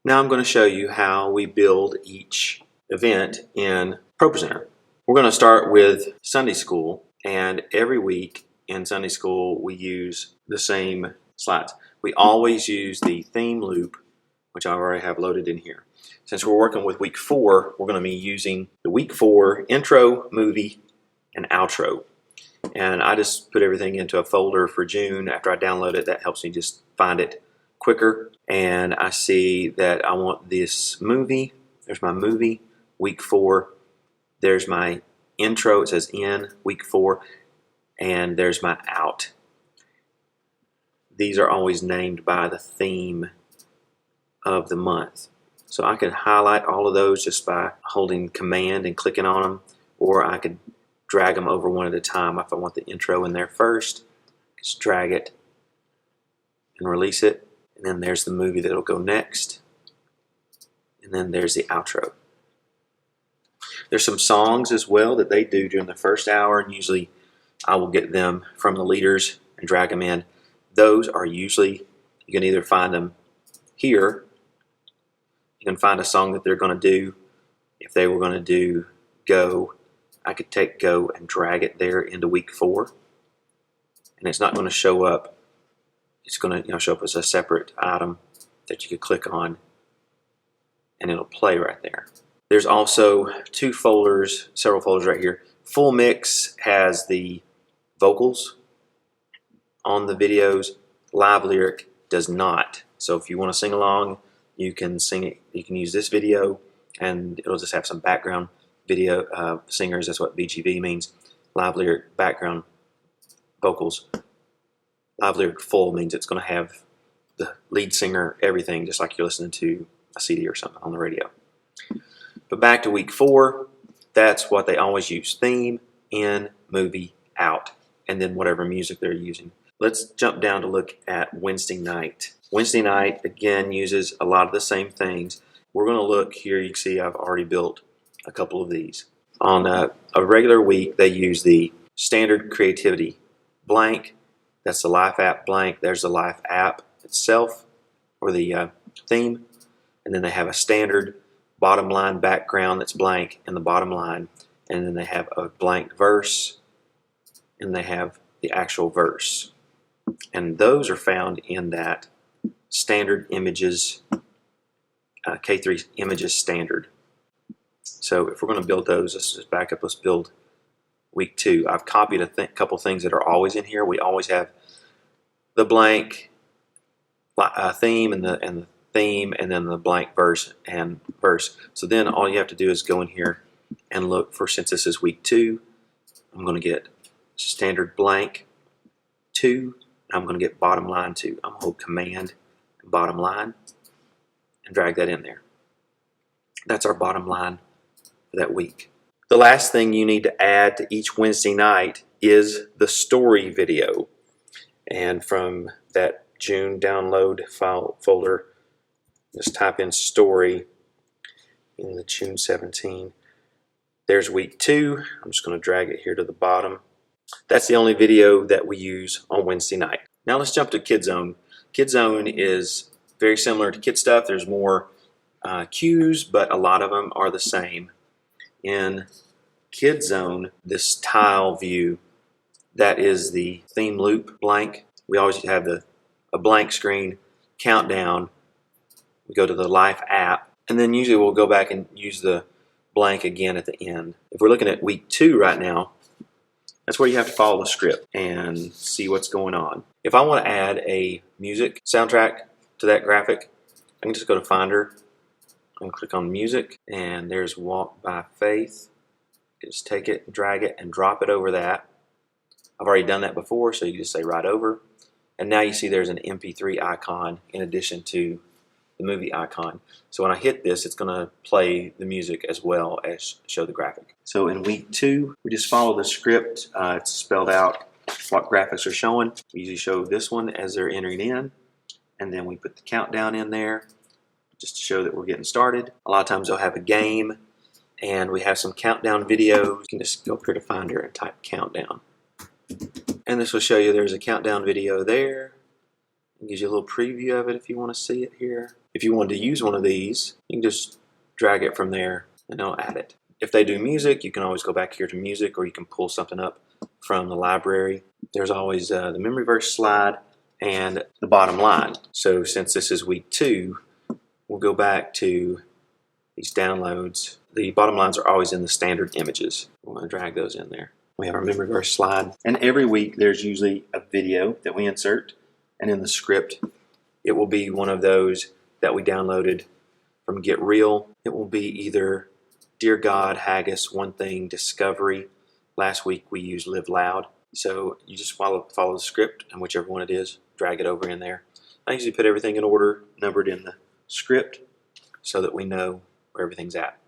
Now I'm going to show you how we build each event in Propresenter. We're going to start with Sunday school, and every week in Sunday school we use the same slides. We always use the theme loop, which I already have loaded in here. Since we're working with week 4, we're going to be using the week 4 intro, movie, and outro. And I just put everything into a folder for June. After I download it, that helps me just find it quicker. And I see that I want this movie. There's my movie, week 4. There's my intro, it says in, week 4. And there's my out. These are always named by the theme of the month. So I can highlight all of those just by holding command and clicking on them, or I could drag them over one at a time. If I want the intro in there first, just drag it and release it, and then there's the movie that'll go next, and then there's the outro. There's some songs as well that they do during the first hour, and usually I will get them from the leaders and drag them in. Those are usually, you can either find them here, you can find a song that they're going to do. If they were going to do Go, I could take Go and drag it there into week 4, and it's not going to show up. It's going to show up as a separate item that you could click on, and it'll play right there. There's also two folders, several folders right here. Full Mix has the vocals on the videos. Live Lyric does not. So if you want to sing along, you can sing it. You can use this video, and it'll just have some background video singers. That's what BGV means. Live Lyric background vocals. Live Lyric full means it's going to have the lead singer, everything, just like you're listening to a CD or something on the radio. But back to week 4, that's what they always use: theme, in, movie, out, and then whatever music they're using. Let's jump down to look at Wednesday night. Wednesday night, again, uses a lot of the same things. We're going to look here. You can see I've already built a couple of these. On a regular week, they use the standard creativity blank. That's the Life app blank. There's the Life app itself, or the theme. And then they have a standard bottom line background that's blank in the bottom line. And then they have a blank verse, and they have the actual verse. And those are found in that standard images, K3 images standard. So if we're going to build those, let's just back up. Let's build week 2. I've copied a couple things that are always in here. We always have the blank theme and the theme, and then the blank verse and verse. So then all you have to do is go in here and look for, since this is week 2, I'm going to get standard blank 2. I'm going to get bottom line 2. I'm going to hold command and bottom line and drag that in there. That's our bottom line for that week. The last thing you need to add to each Wednesday night is the story video. And from that June download file folder, just type in story in the June 17. There's week 2. I'm just going to drag it here to the bottom. That's the only video that we use on Wednesday night. Now let's jump to Kid Zone. Kid Zone is very similar to Kid Stuff. There's more cues, but a lot of them are the same. In Kid Zone, this tile view, that is the theme loop blank. We always have a blank screen, countdown. We go to the Life app, and then usually we'll go back and use the blank again at the end. If we're looking at week 2 right now, that's where you have to follow the script and see what's going on. If I want to add a music soundtrack to that graphic, I can just go to Finder and click on Music, and there's Walk by Faith. Just take it, drag it, and drop it over that. I've already done that before, so you just say right over. And now you see there's an MP3 icon in addition to the movie icon. So when I hit this, it's going to play the music as well as show the graphic. So in week 2, we just follow the script. It's spelled out what graphics are showing. We usually show this one as they're entering in, and then we put the countdown in there just to show that we're getting started. A lot of times they'll have a game, and we have some countdown videos. You can just go up here to Finder and type countdown. And this will show you there's a countdown video there, It gives you a little preview of it if you want to see it here. If you wanted to use one of these, you can just drag it from there and it'll add it. If they do music, you can always go back here to music, or you can pull something up from the library. There's always the memory verse slide and the bottom line. So since this is week 2, we'll go back to these downloads. The bottom lines are always in the standard images. We're going to drag those in there. We have our memory verse slide. And every week there's usually a video that we insert. And in the script, it will be one of those that we downloaded from Get Real. It will be either Dear God, Haggis, One Thing, Discovery. Last week we used Live Loud. So you just follow the script, and whichever one it is, drag it over in there. I usually put everything in order, numbered in the script, so that we know where everything's at.